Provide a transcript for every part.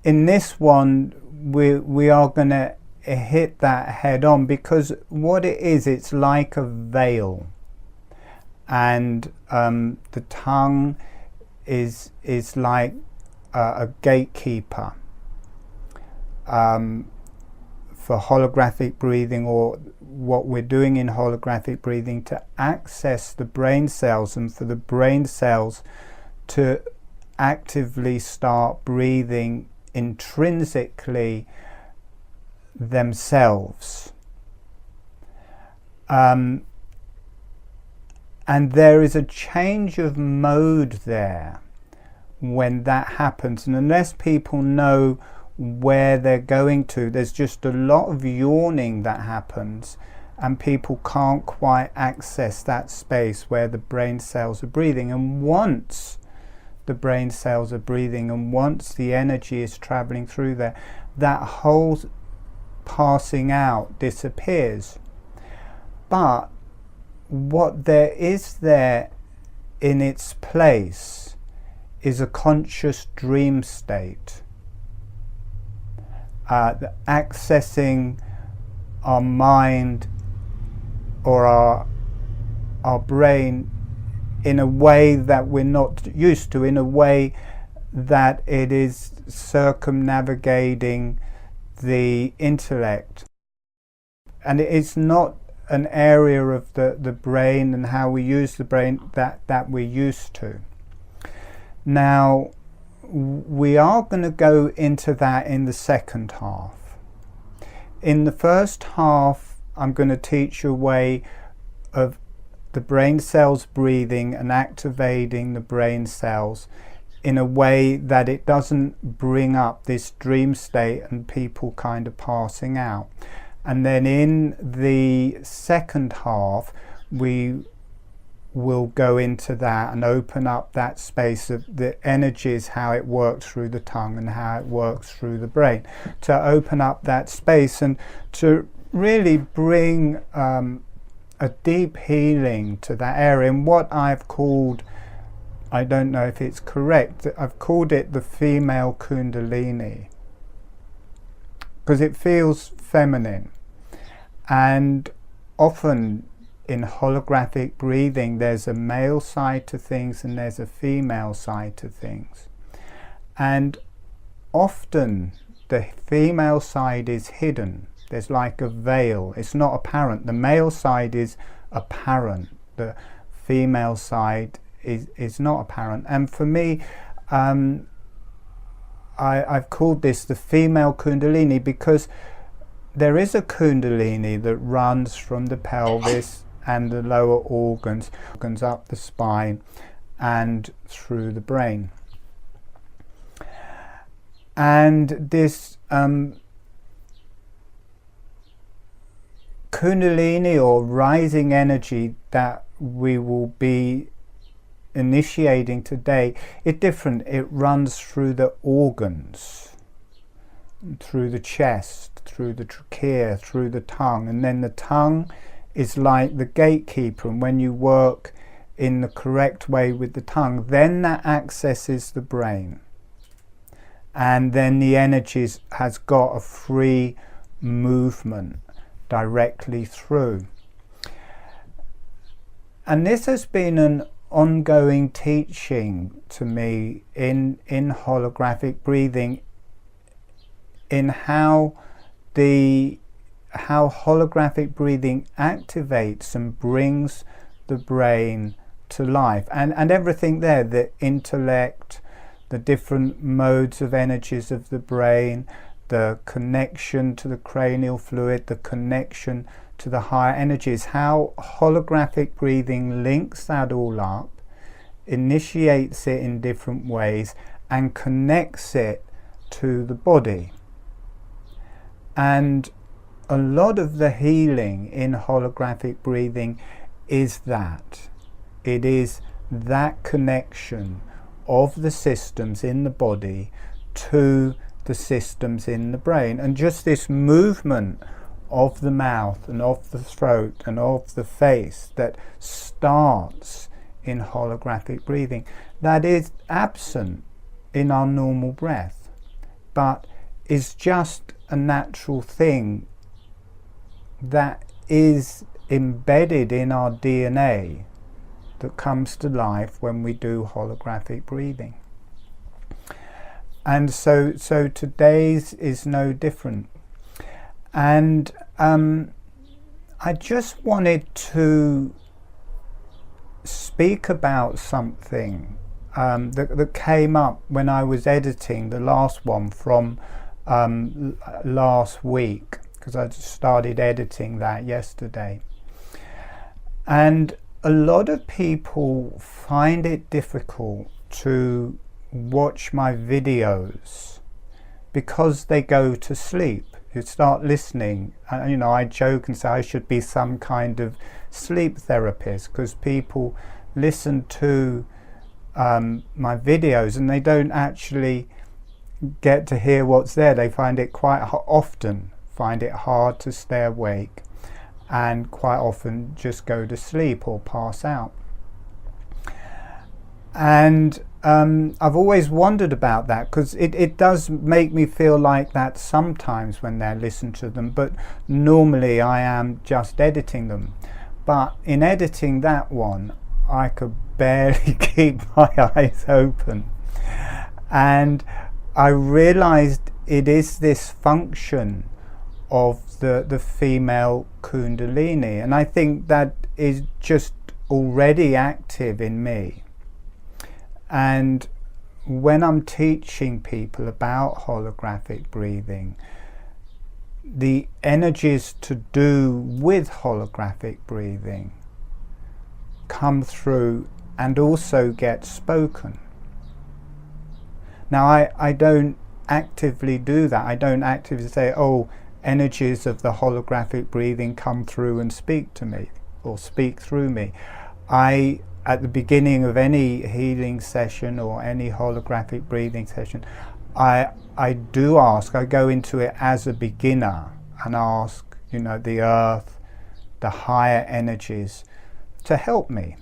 in this one, we are going to hit that head on, because what it is, it's like a veil, and the tongue is like a gatekeeper for holographic breathing, or what we're doing in holographic breathing, to access the brain cells, and for the brain cells to actively start breathing intrinsically themselves. And there is a change of mode there when that happens, and unless people know where they're going to, there's just a lot of yawning that happens, and people can't quite access that space where the brain cells are breathing. And once the brain cells are breathing, and once the energy is traveling through there, that whole passing out disappears. But what there is there in its place is a conscious dream state, accessing our mind or our brain in a way that we're not used to, in a way that it is circumnavigating the intellect. And it's not an area of the brain and how we use the brain that we're used to. Now, we are going to go into that in the second half. In the first half, I'm going to teach you a way of the brain cells breathing and activating the brain cells in a way that it doesn't bring up this dream state and people kind of passing out. And then in the second half, we will go into that and open up that space of the energies, how it works through the tongue and how it works through the brain, to open up that space and to really bring a deep healing to that area. And what I've called, I don't know if it's correct, I've called it the female Kundalini, because it feels feminine. And often in holographic breathing, there's a male side to things and there's a female side to things. And often the female side is hidden. There's like a veil. It's not apparent. The male side is apparent. The female side is not apparent. And for me, I've called this the female Kundalini, because there is a Kundalini that runs from the pelvis and the lower organs up the spine and through the brain. And this Kundalini, or rising energy, that we will be initiating today, it's different. It runs through the organs, through the chest, through the trachea, through the tongue, and then the tongue is like the gatekeeper, and when you work in the correct way with the tongue, then that accesses the brain, and then the energies has got a free movement directly through. And this has been an ongoing teaching to me in holographic breathing, in how holographic breathing activates and brings the brain to life, and everything there, the intellect, the different modes of energies of the brain, the connection to the cranial fluid, the connection to the higher energies, how holographic breathing links that all up, initiates it in different ways, and connects it to the body. And a lot of the healing in holographic breathing is that. It is that connection of the systems in the body to the systems in the brain. And just this movement of the mouth and of the throat and of the face that starts in holographic breathing, that is absent in our normal breath. but is just a natural thing that is embedded in our DNA that comes to life when we do holographic breathing. And so today's is no different. And I just wanted to speak about something that came up when I was editing the last one from last week, because I just started editing that yesterday. And a lot of people find it difficult to watch my videos because they go to sleep. You start listening, and you know, I joke and say I should be some kind of sleep therapist, because people listen to my videos and they don't actually get to hear what's there. They find it quite often find it hard to stay awake, and quite often just go to sleep or pass out. And I've always wondered about that, because it does make me feel like that sometimes when they listen to them, but normally I am just editing them. But in editing that one, I could barely keep my eyes open, and I realized it is this function of the female Kundalini, and I think that is just already active in me. And when I'm teaching people about holographic breathing, the energies to do with holographic breathing come through and also get spoken. Now I don't actively do that. I don't actively say, oh, energies of the holographic breathing come through and speak to me or speak through me. At the beginning of any healing session or any holographic breathing session, I do ask, I go into it as a beginner and ask, you know, the earth, the higher energies to help me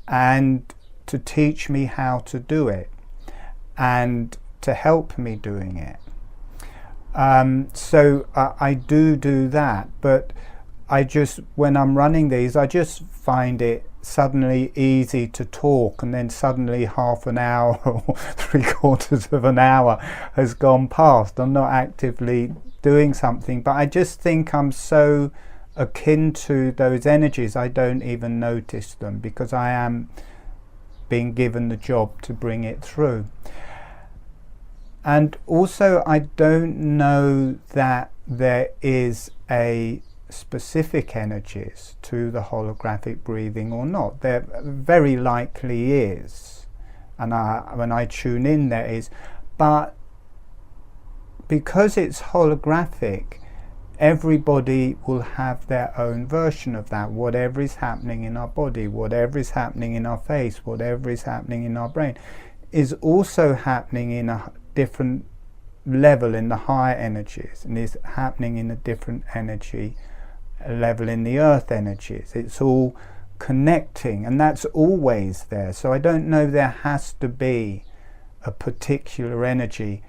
and to teach me how to do it and to help me doing it. So I do that, but when I'm running these, I just find it suddenly easy to talk, and then suddenly half an hour or 3/4 of an hour has gone past. I'm not actively doing something, but I just think I'm so akin to those energies I don't even notice them, because I am being given the job to bring it through. And also, I don't know that there is a specific energies to the holographic breathing or not. There very likely is, and when I tune in there is, but because it's holographic, everybody will have their own version of that. Whatever is happening in our body, whatever is happening in our face, whatever is happening in our brain is also happening in a different level in the higher energies, and is happening in a different energy level in the earth energies. It's all connecting, and that's always there. So I don't know there has to be a particular energy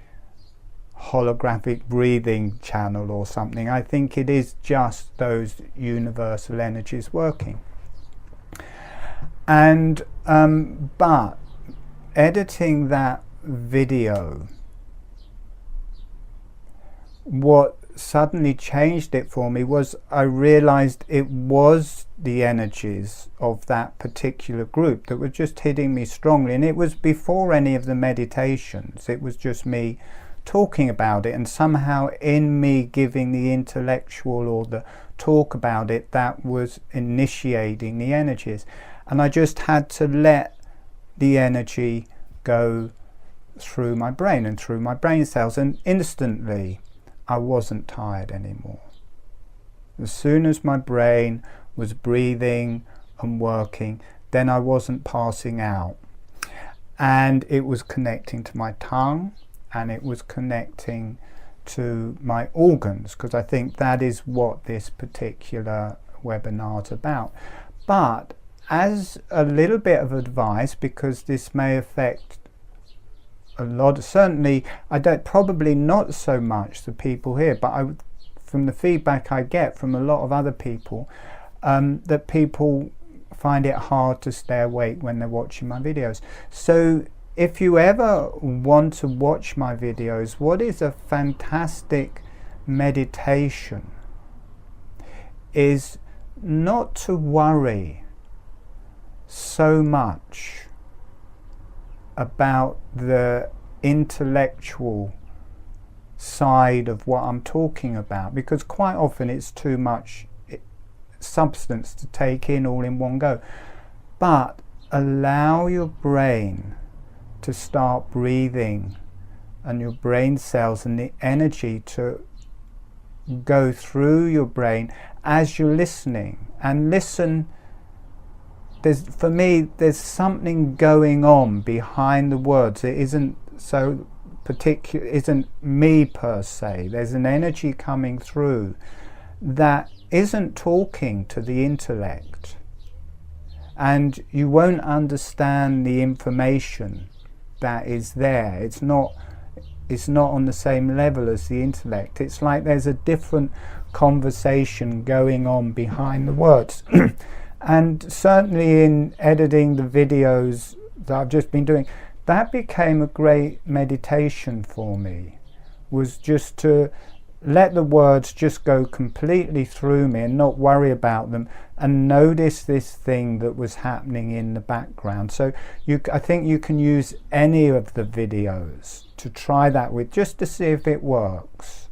holographic breathing channel or something. I think it is just those universal energies working. And but editing that video, what suddenly changed it for me was I realized it was the energies of that particular group that were just hitting me strongly, and it was before any of the meditations. It was just me talking about it, and somehow in me giving the intellectual or the talk about it, that was initiating the energies, and I just had to let the energy go through my brain and through my brain cells, and instantly I wasn't tired anymore. As soon as my brain was breathing and working, then I wasn't passing out, and it was connecting to my tongue, and it was connecting to my organs, because I think that is what this particular webinar is about. But as a little bit of advice, because this may affect a lot, certainly I don't, probably not so much the people here, but from the feedback I get from a lot of other people, that people find it hard to stay awake when they're watching my videos. So if you ever want to watch my videos, what is a fantastic meditation is not to worry so much about the intellectual side of what I'm talking about, because quite often it's too much substance to take in all in one go. But allow your brain to start breathing, and your brain cells and the energy to go through your brain as you're listening. And listen, for me, there's something going on behind the words. It isn't so particular, isn't me per se. There's an energy coming through that isn't talking to the intellect, and you won't understand the information that is there. It's not on the same level as the intellect. It's like there's a different conversation going on behind the words. And certainly in editing the videos that I've just been doing, that became a great meditation for me, was just to let the words just go completely through me and not worry about them, and notice this thing that was happening in the background. So I think you can use any of the videos to try that with, just to see if it works.